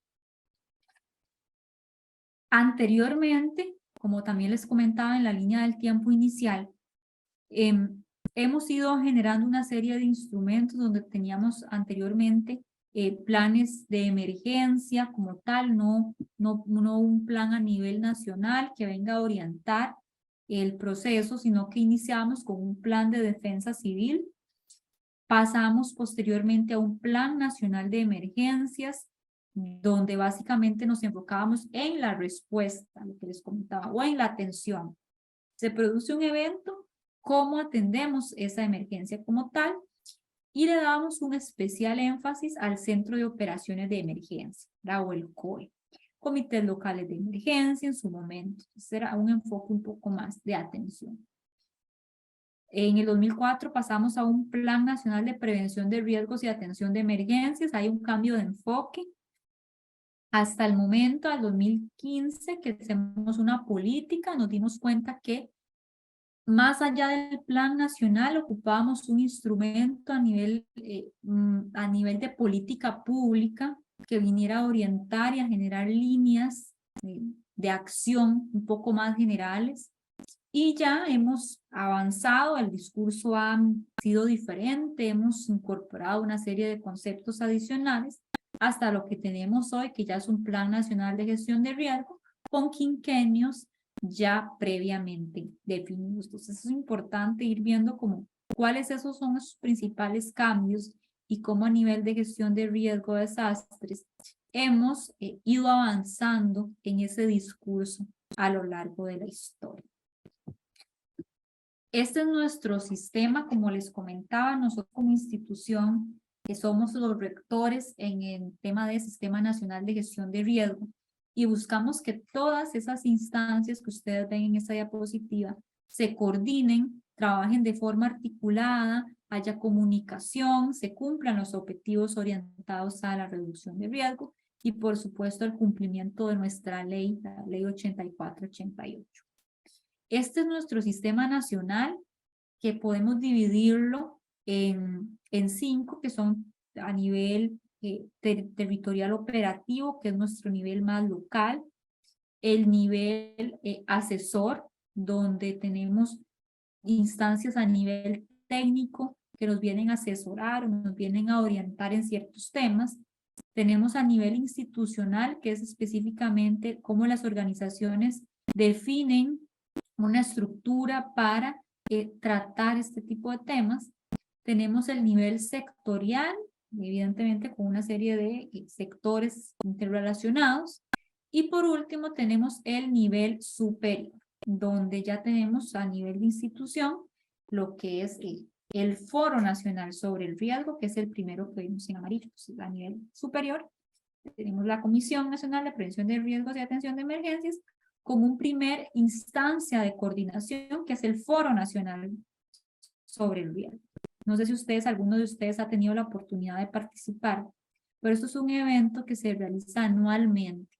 Anteriormente, como también les comentaba en la línea del tiempo inicial, hemos ido generando una serie de instrumentos donde teníamos anteriormente planes de emergencia como tal, no un plan a nivel nacional que venga a orientar el proceso, sino que iniciamos con un plan de defensa civil. Pasamos posteriormente a un plan nacional de emergencias, donde básicamente nos enfocábamos en la respuesta, lo que les comentaba, o en la atención. Se produce un evento, ¿cómo atendemos esa emergencia como tal? Y le damos un especial énfasis al Centro de Operaciones de Emergencia, o el COE, comités locales de emergencia en su momento. Será un enfoque un poco más de atención. En el 2004 pasamos a un Plan Nacional de Prevención de Riesgos y Atención de Emergencias. Hay un cambio de enfoque. Hasta el momento, al 2015, que hacemos una política, nos dimos cuenta que más allá del Plan Nacional ocupábamos un instrumento a nivel de política pública que viniera a orientar y a generar líneas de acción un poco más generales. Y ya hemos avanzado, el discurso ha sido diferente, hemos incorporado una serie de conceptos adicionales, hasta lo que tenemos hoy, que ya es un Plan Nacional de Gestión de Riesgo, con quinquenios ya previamente definidos. Entonces es importante ir viendo como cuáles esos son los principales cambios y cómo a nivel de gestión de riesgo de desastres hemos ido avanzando en ese discurso a lo largo de la historia. Este es nuestro sistema, como les comentaba, nosotros como institución que somos los rectores en el tema del Sistema Nacional de Gestión de Riesgo y buscamos que todas esas instancias que ustedes ven en esta diapositiva se coordinen, trabajen de forma articulada, haya comunicación, se cumplan los objetivos orientados a la reducción de riesgo y por supuesto el cumplimiento de nuestra ley, la ley 84-88. Este es nuestro sistema nacional que podemos dividirlo en 5 que son a nivel territorial operativo, que es nuestro nivel más local, el nivel asesor, donde tenemos instancias a nivel técnico que nos vienen a asesorar o nos vienen a orientar en ciertos temas. Tenemos a nivel institucional, que es específicamente cómo las organizaciones definen una estructura para tratar este tipo de temas. Tenemos el nivel sectorial, evidentemente con una serie de sectores interrelacionados. Y por último tenemos el nivel superior, donde ya tenemos a nivel de institución lo que es el Foro Nacional sobre el Riesgo, que es el primero que vimos en amarillo. Entonces, a nivel superior tenemos la Comisión Nacional de Prevención de Riesgos y Atención de Emergencias, con un primer instancia de coordinación, que es el Foro Nacional sobre el Riesgo. No sé si ustedes, alguno de ustedes ha tenido la oportunidad de participar, pero esto es un evento que se realiza anualmente,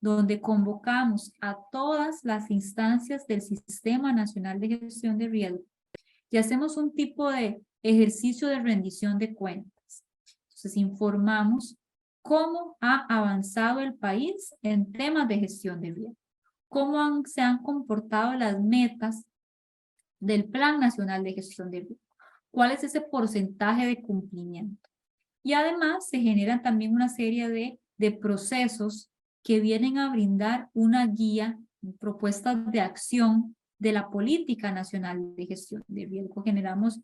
donde convocamos a todas las instancias del Sistema Nacional de Gestión de Riesgo y hacemos un tipo de ejercicio de rendición de cuentas. Entonces informamos cómo ha avanzado el país en temas de gestión de riesgo, cómo se han comportado las metas del Plan Nacional de Gestión de Riesgo, cuál es ese porcentaje de cumplimiento. Y además se generan también una serie de procesos que vienen a brindar una guía, propuestas de acción de la Política Nacional de Gestión de Riesgo. Generamos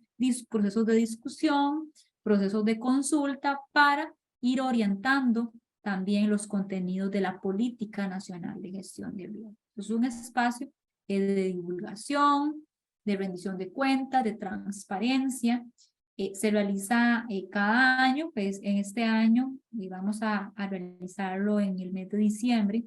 procesos de discusión, procesos de consulta para ir orientando también los contenidos de la Política Nacional de Gestión de Riesgo. Es un espacio de divulgación, de rendición de cuentas, de transparencia. Se realiza cada año, pues en este año vamos a realizarlo en el mes de diciembre.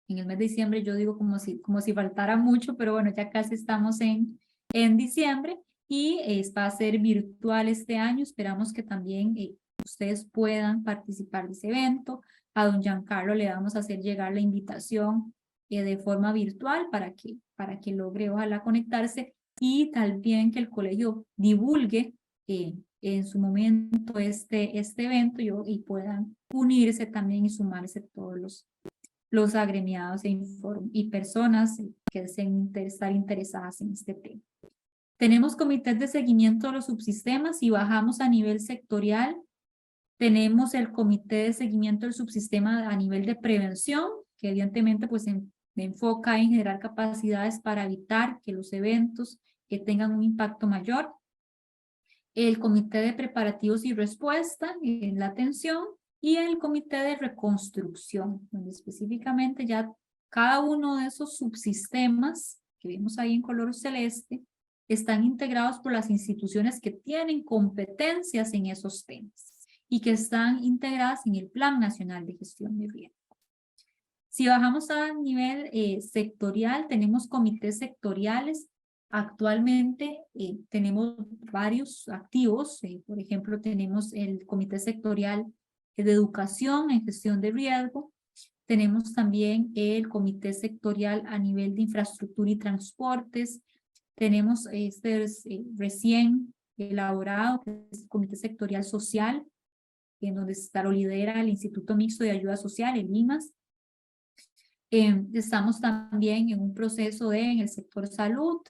En el mes de diciembre yo digo como si faltara mucho, pero bueno, ya casi estamos en diciembre y va a ser virtual este año. Esperamos que también ustedes puedan participar de ese evento. A don Giancarlo le vamos a hacer llegar la invitación de forma virtual para que logre ojalá conectarse y también que el colegio divulgue en su momento este evento y puedan unirse también y sumarse todos los agremiados y personas que deseen estar interesadas en este tema. Tenemos comités de seguimiento de los subsistemas y bajamos a nivel sectorial. Tenemos el comité de seguimiento del subsistema a nivel de prevención, que evidentemente pues enfoca en generar capacidades para evitar que los eventos que tengan un impacto mayor. El comité de preparativos y respuesta en la atención y el comité de reconstrucción, donde específicamente ya cada uno de esos subsistemas que vemos ahí en color celeste están integrados por las instituciones que tienen competencias en esos temas y que están integradas en el Plan Nacional de Gestión de Riesgo. Si bajamos a nivel sectorial, tenemos comités sectoriales. Actualmente tenemos varios activos. Por ejemplo, tenemos el comité sectorial de educación en gestión de riesgo. Tenemos también el comité sectorial a nivel de infraestructura y transportes. Tenemos recién elaborado, que es el comité sectorial social, en donde lo lidera el Instituto Mixto de Ayuda Social, el IMAS. Estamos también en un proceso en el sector salud,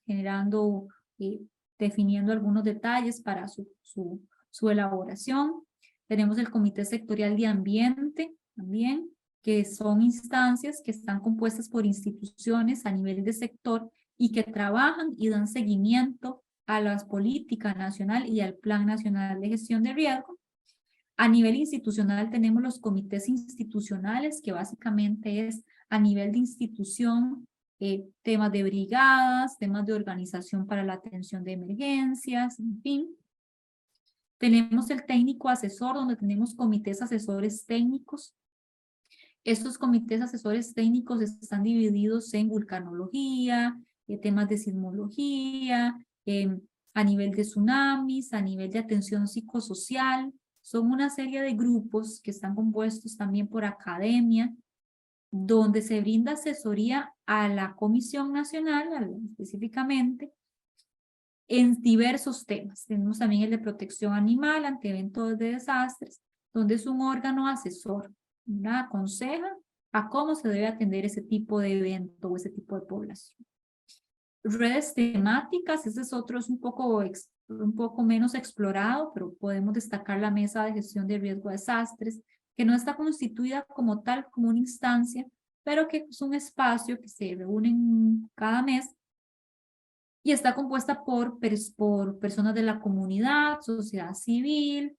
definiendo algunos detalles para su elaboración. Tenemos el Comité Sectorial de Ambiente también, que son instancias que están compuestas por instituciones a nivel de sector y que trabajan y dan seguimiento a la política nacional y al Plan Nacional de Gestión de Riesgo. A nivel institucional tenemos los comités institucionales, que básicamente es a nivel de institución, temas de brigadas, temas de organización para la atención de emergencias, en fin. Tenemos el técnico asesor, donde tenemos comités asesores técnicos. Estos comités asesores técnicos están divididos en vulcanología, temas de sismología, a nivel de tsunamis, a nivel de atención psicosocial. Son una serie de grupos que están compuestos también por academia, donde se brinda asesoría a la Comisión Nacional, específicamente, en diversos temas. Tenemos también el de protección animal ante eventos de desastres, donde es un órgano asesor, ¿verdad? Aconseja a cómo se debe atender ese tipo de evento o ese tipo de población. Redes temáticas, ese es otro, es un poco menos explorado, pero podemos destacar la Mesa de Gestión de Riesgo de Desastres, que no está constituida como tal, como una instancia, pero que es un espacio que se reúnen cada mes y está compuesta por personas de la comunidad, sociedad civil,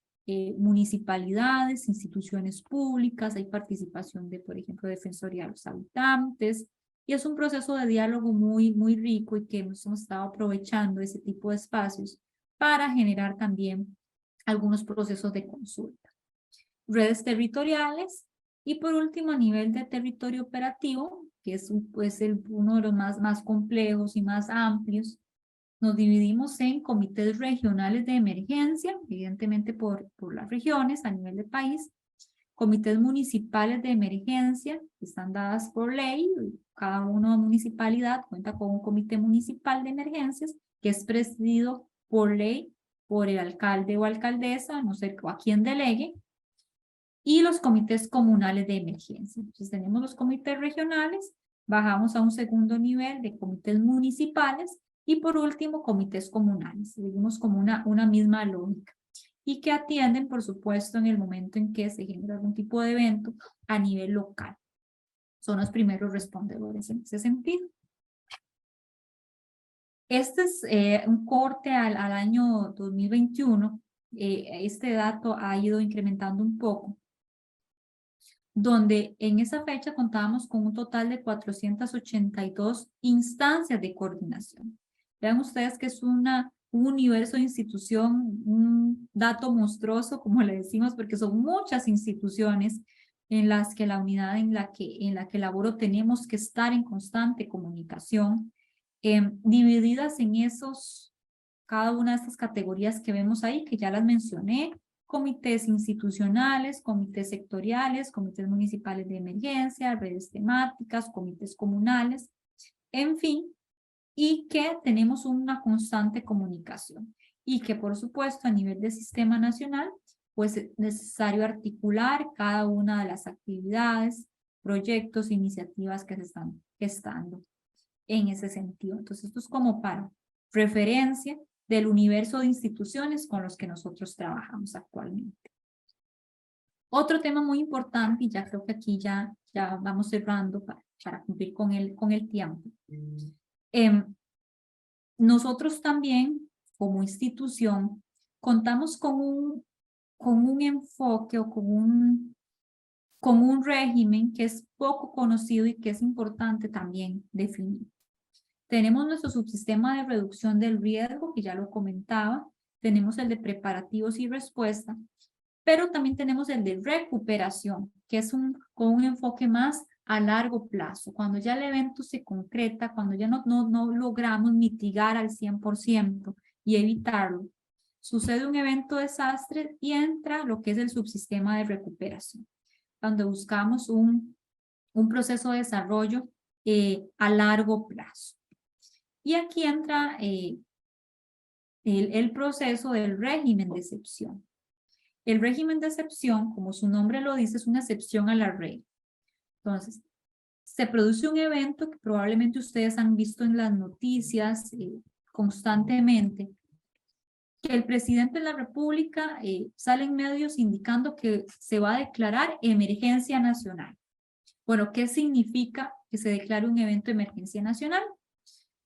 municipalidades, instituciones públicas, hay participación de, por ejemplo, Defensoría de los Habitantes, y es un proceso de diálogo muy rico y que hemos estado aprovechando ese tipo de espacios para generar también algunos procesos de consulta. Redes territoriales, y por último, a nivel de territorio operativo, que es uno de los más complejos y más amplios, nos dividimos en comités regionales de emergencia, evidentemente por las regiones a nivel de país, comités municipales de emergencia, que están dadas por ley, cada una municipalidad cuenta con un comité municipal de emergencias, que es presidido por ley por el alcalde o alcaldesa, no sé a quién delegue, y los comités comunales de emergencia. Entonces tenemos los comités regionales, bajamos a un segundo nivel de comités municipales, y por último, comités comunales. Seguimos como una misma lógica. Y que atienden, por supuesto, en el momento en que se genera algún tipo de evento a nivel local. Son los primeros respondedores en ese sentido. Este es un corte al año 2021. Este dato ha ido incrementando un poco, donde en esa fecha contábamos con un total de 482 instancias de coordinación. Vean ustedes que es un universo de institución, un dato monstruoso, como le decimos, porque son muchas instituciones en las que la unidad en la que laboro tenemos que estar en constante comunicación, divididas en cada una de estas categorías que vemos ahí, que ya las mencioné: comités institucionales, comités sectoriales, comités municipales de emergencia, redes temáticas, comités comunales, en fin, y que tenemos una constante comunicación. Y que, por supuesto, a nivel del sistema nacional, pues es necesario articular cada una de las actividades, proyectos, iniciativas que se están gestando en ese sentido. Entonces, esto es como para referencia del universo de instituciones con los que nosotros trabajamos actualmente. Otro tema muy importante, y ya creo que aquí ya vamos cerrando para cumplir con el tiempo. Nosotros también, como institución, contamos con un enfoque o con un régimen que es poco conocido y que es importante también definir. Tenemos nuestro subsistema de reducción del riesgo, que ya lo comentaba. Tenemos el de preparativos y respuesta, pero también tenemos el de recuperación, que es con un enfoque más a largo plazo. Cuando ya el evento se concreta, cuando ya no logramos mitigar al 100% y evitarlo, sucede un evento desastre y entra lo que es el subsistema de recuperación, donde buscamos un proceso de desarrollo a largo plazo. Y aquí entra el proceso del régimen de excepción. El régimen de excepción, como su nombre lo dice, es una excepción a la regla. Entonces, se produce un evento que probablemente ustedes han visto en las noticias constantemente, que el presidente de la República sale en medios indicando que se va a declarar emergencia nacional. Bueno, ¿qué significa que se declare un evento de emergencia nacional?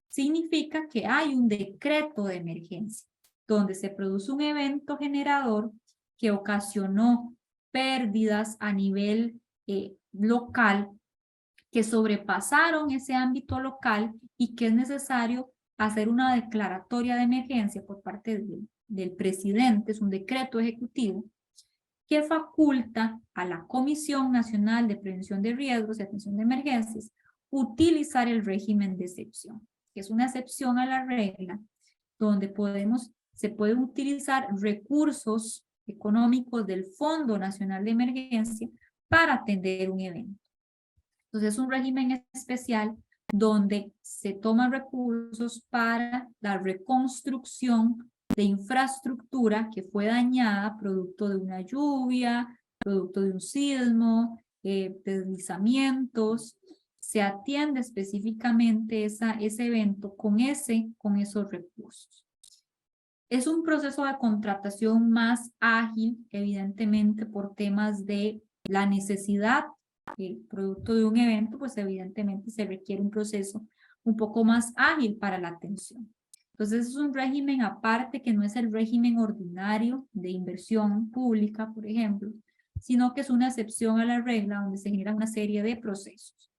Significa que hay un decreto de emergencia, donde se produce un evento generador que ocasionó pérdidas a nivel local, que sobrepasaron ese ámbito local y que es necesario hacer una declaratoria de emergencia por parte del presidente, es un decreto ejecutivo, que faculta a la Comisión Nacional de Prevención de Riesgos y Atención de Emergencias utilizar el régimen de excepción, que es una excepción a la regla, donde se pueden utilizar recursos económicos del Fondo Nacional de Emergencia para atender un evento. Entonces es un régimen especial donde se toman recursos para la reconstrucción de infraestructura que fue dañada producto de una lluvia, producto de un sismo, deslizamientos. Se atiende específicamente ese evento con esos recursos. Es un proceso de contratación más ágil, evidentemente por temas de la necesidad, producto de un evento, pues evidentemente se requiere un proceso un poco más ágil para la atención. Entonces es un régimen aparte que no es el régimen ordinario de inversión pública, por ejemplo, sino que es una excepción a la regla donde se genera una serie de procesos.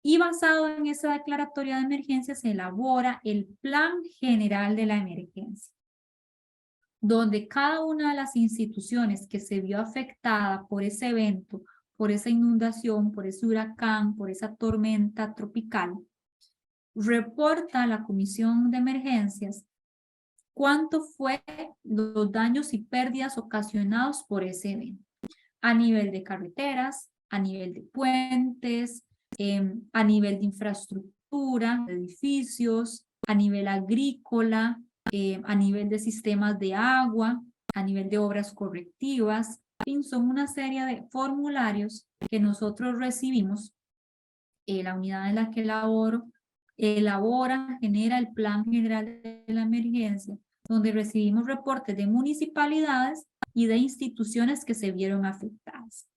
Y basado en esa declaratoria de emergencia se elabora el Plan General de la Emergencia, donde cada una de las instituciones que se vio afectada por ese evento, por esa inundación, por ese huracán, por esa tormenta tropical, reporta a la Comisión de Emergencias cuánto fue los daños y pérdidas ocasionados por ese evento, a nivel de carreteras, a nivel de puentes, a nivel de infraestructura, de edificios, a nivel agrícola, a nivel de sistemas de agua, a nivel de obras correctivas. En fin, son una serie de formularios que nosotros recibimos, la unidad en la que elabora, genera el Plan General de la Emergencia, donde recibimos reportes de municipalidades y de instituciones que se vieron afectadas.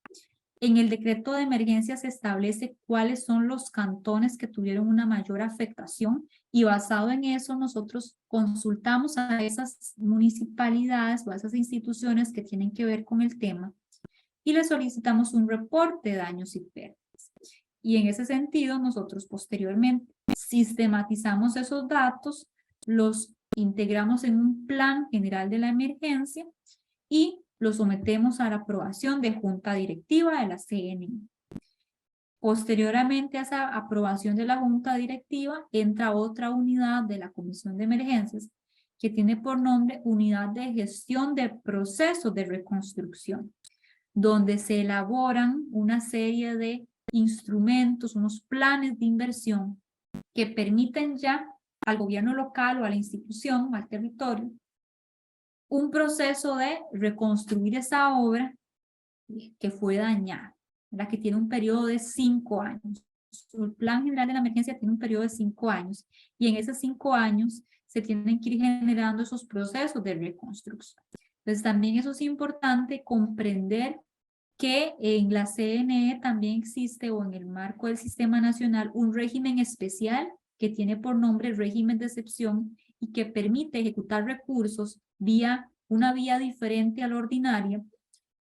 En el decreto de emergencia se establece cuáles son los cantones que tuvieron una mayor afectación y basado en eso nosotros consultamos a esas municipalidades o a esas instituciones que tienen que ver con el tema y les solicitamos un reporte de daños y pérdidas. Y en ese sentido nosotros posteriormente sistematizamos esos datos, los integramos en un plan general de la emergencia y lo sometemos a la aprobación de Junta Directiva de la CNE. Posteriormente a esa aprobación de la Junta Directiva, entra otra unidad de la Comisión de Emergencias que tiene por nombre Unidad de Gestión de Procesos de Reconstrucción, donde se elaboran una serie de instrumentos, unos planes de inversión que permiten ya al gobierno local o a la institución, al territorio, un proceso de reconstruir esa obra que fue dañada, la que tiene un periodo de 5 años. El Plan General de la Emergencia tiene un periodo de 5 años y en esos 5 años se tienen que ir generando esos procesos de reconstrucción. Entonces también eso es importante comprender que en la CNE también existe o en el marco del Sistema Nacional un régimen especial que tiene por nombre régimen de excepción y que permite ejecutar recursos vía una vía diferente a la ordinaria,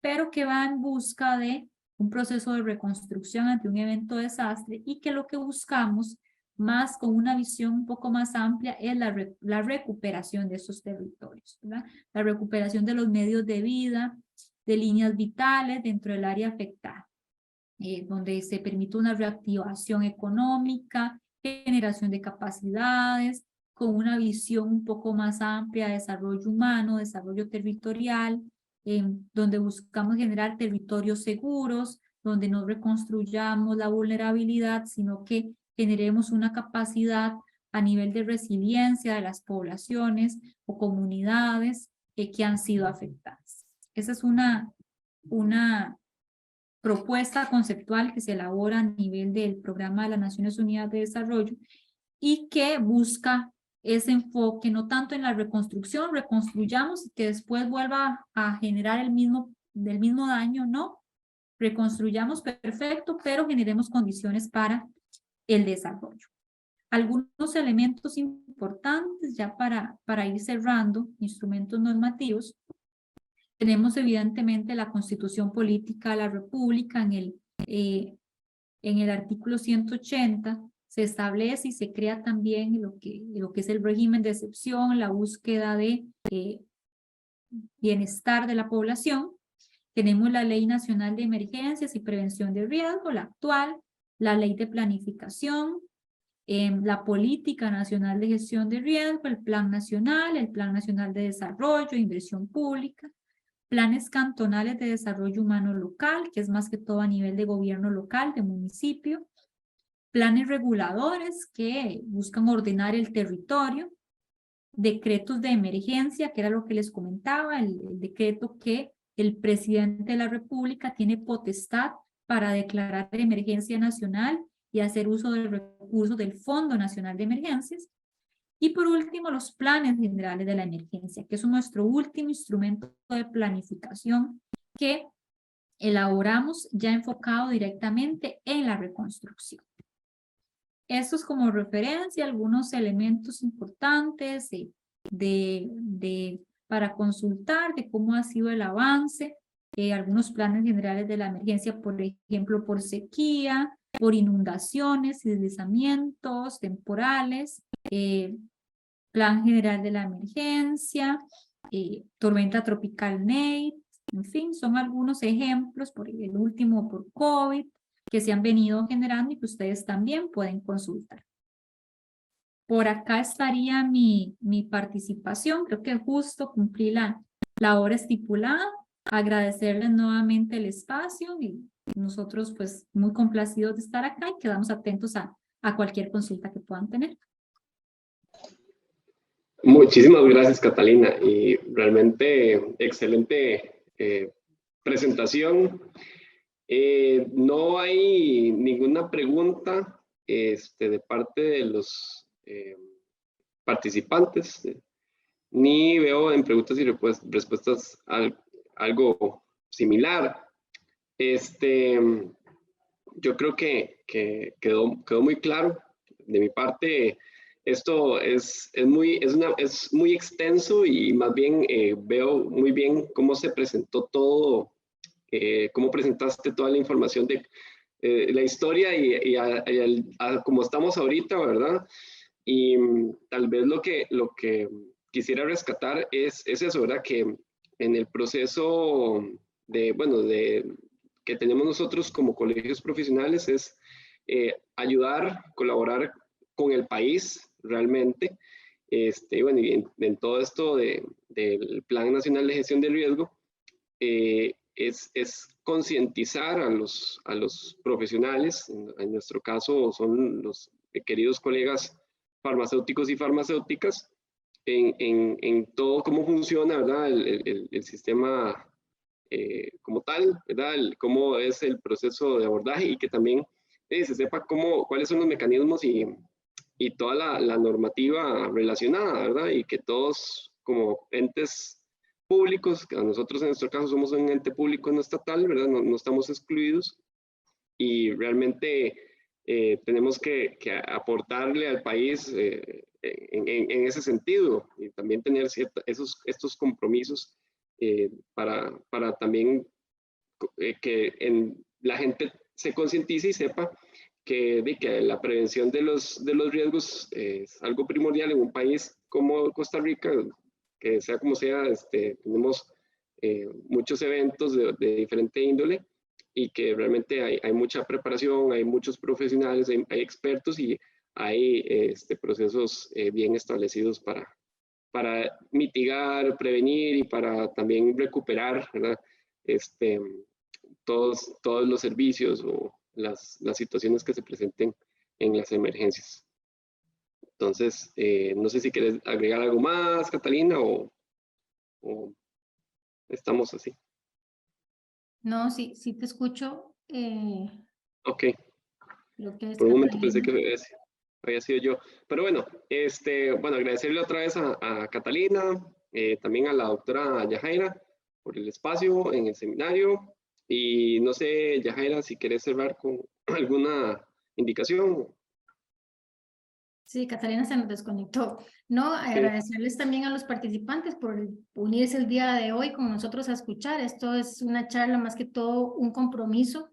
pero que va en busca de un proceso de reconstrucción ante un evento de desastre y que lo que buscamos más con una visión un poco más amplia es la recuperación de esos territorios, ¿verdad? La recuperación de los medios de vida, de líneas vitales dentro del área afectada, donde se permite una reactivación económica, generación de capacidades, con una visión un poco más amplia de desarrollo humano, desarrollo territorial, donde buscamos generar territorios seguros, donde no reconstruyamos la vulnerabilidad, sino que generemos una capacidad a nivel de resiliencia de las poblaciones o comunidades que han sido afectadas. Esa es una propuesta conceptual que se elabora a nivel del Programa de las Naciones Unidas de Desarrollo y que busca ese enfoque, no tanto en la reconstrucción, reconstruyamos y que después vuelva a generar del mismo daño, no. Reconstruyamos perfecto, pero generemos condiciones para el desarrollo. Algunos elementos importantes ya para ir cerrando, instrumentos normativos. Tenemos evidentemente la Constitución Política de la República en el artículo 180 se establece y se crea también lo que es el régimen de excepción, la búsqueda de bienestar de la población. Tenemos la Ley Nacional de Emergencias y Prevención de Riesgo, la actual, la Ley de Planificación, la Política Nacional de Gestión de Riesgo, el Plan Nacional de Desarrollo, Inversión Pública, planes cantonales de desarrollo humano local, que es más que todo a nivel de gobierno local, de municipio, planes reguladores que buscan ordenar el territorio, decretos de emergencia, que era lo que les comentaba, el decreto que el presidente de la República tiene potestad para declarar emergencia nacional y hacer uso del recurso del Fondo Nacional de Emergencias. Y por último, los planes generales de la emergencia, que es nuestro último instrumento de planificación que elaboramos ya enfocado directamente en la reconstrucción. Estos como referencia, algunos elementos importantes para consultar de cómo ha sido el avance, algunos planes generales de la emergencia, por ejemplo, por sequía, por inundaciones y deslizamientos temporales, Plan General de la Emergencia, Tormenta Tropical Nate, en fin, son algunos ejemplos, por el último por COVID, que se han venido generando y que ustedes también pueden consultar. Por acá estaría mi participación, creo que justo cumplí la hora estipulada. Agradecerles nuevamente el espacio y nosotros pues muy complacidos de estar acá y quedamos atentos a cualquier consulta que puedan tener. Muchísimas gracias, Catalina, y realmente excelente presentación. No hay ninguna pregunta de parte de los participantes, ni veo en preguntas y respuestas algo similar. Yo creo que quedó muy claro. De mi parte, esto es muy extenso y más bien veo muy bien cómo se presentó todo, cómo presentaste toda la información de la historia y cómo estamos ahorita, ¿verdad? Y tal vez lo que quisiera rescatar es eso, ¿verdad? Que en el proceso que tenemos nosotros como colegios profesionales es ayudar, colaborar con el país realmente. Bueno, y en todo esto del Plan Nacional de Gestión del Riesgo, es concientizar a los profesionales, en nuestro caso son los queridos colegas farmacéuticos y farmacéuticas, en todo cómo funciona, ¿verdad? El sistema como tal, ¿verdad? Cómo es el proceso de abordaje y que también se sepa cuáles son los mecanismos y toda la normativa relacionada, ¿verdad? Y que todos como entes públicos, que a nosotros en nuestro caso somos un ente público no estatal, ¿verdad? No estamos excluidos y realmente tenemos que aportarle al país en ese sentido y también tener estos compromisos para también que la gente se concientice y sepa que la prevención de los riesgos es algo primordial en un país como Costa Rica, que sea como sea, tenemos muchos eventos de diferente índole y que realmente hay mucha preparación, hay muchos profesionales, hay expertos y hay procesos bien establecidos para mitigar, prevenir y para también recuperar, ¿verdad? Todos los servicios o las situaciones que se presenten en las emergencias. Entonces, no sé si quieres agregar algo más, Catalina, o estamos así. No, sí te escucho. Ok. Creo que es Por un momento Catalina. pensé que me decía. había sido yo. Pero bueno, bueno, agradecerle otra vez a Catalina, también a la doctora Yajaira por el espacio en el seminario. Y no sé, Yajaira, si querés cerrar con alguna indicación. Sí, Catalina se nos desconectó. No, Sí. agradecerles también a los participantes por unirse el día de hoy con nosotros a escuchar. Esto es una charla, más que todo un compromiso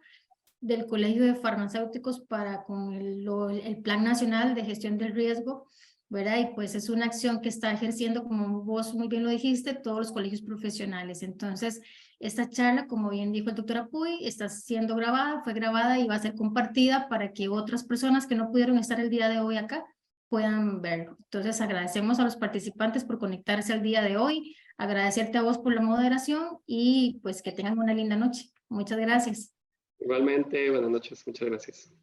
del Colegio de Farmacéuticos para con el Plan Nacional de Gestión del Riesgo, ¿verdad? Y pues es una acción que está ejerciendo, como vos muy bien lo dijiste, todos los colegios profesionales. Entonces, esta charla, como bien dijo el doctor Apuy, está siendo grabada, fue grabada y va a ser compartida para que otras personas que no pudieron estar el día de hoy acá puedan verlo. Entonces, agradecemos a los participantes por conectarse al día de hoy, agradecerte a vos por la moderación y pues que tengan una linda noche. Muchas gracias. Igualmente, buenas noches, muchas gracias.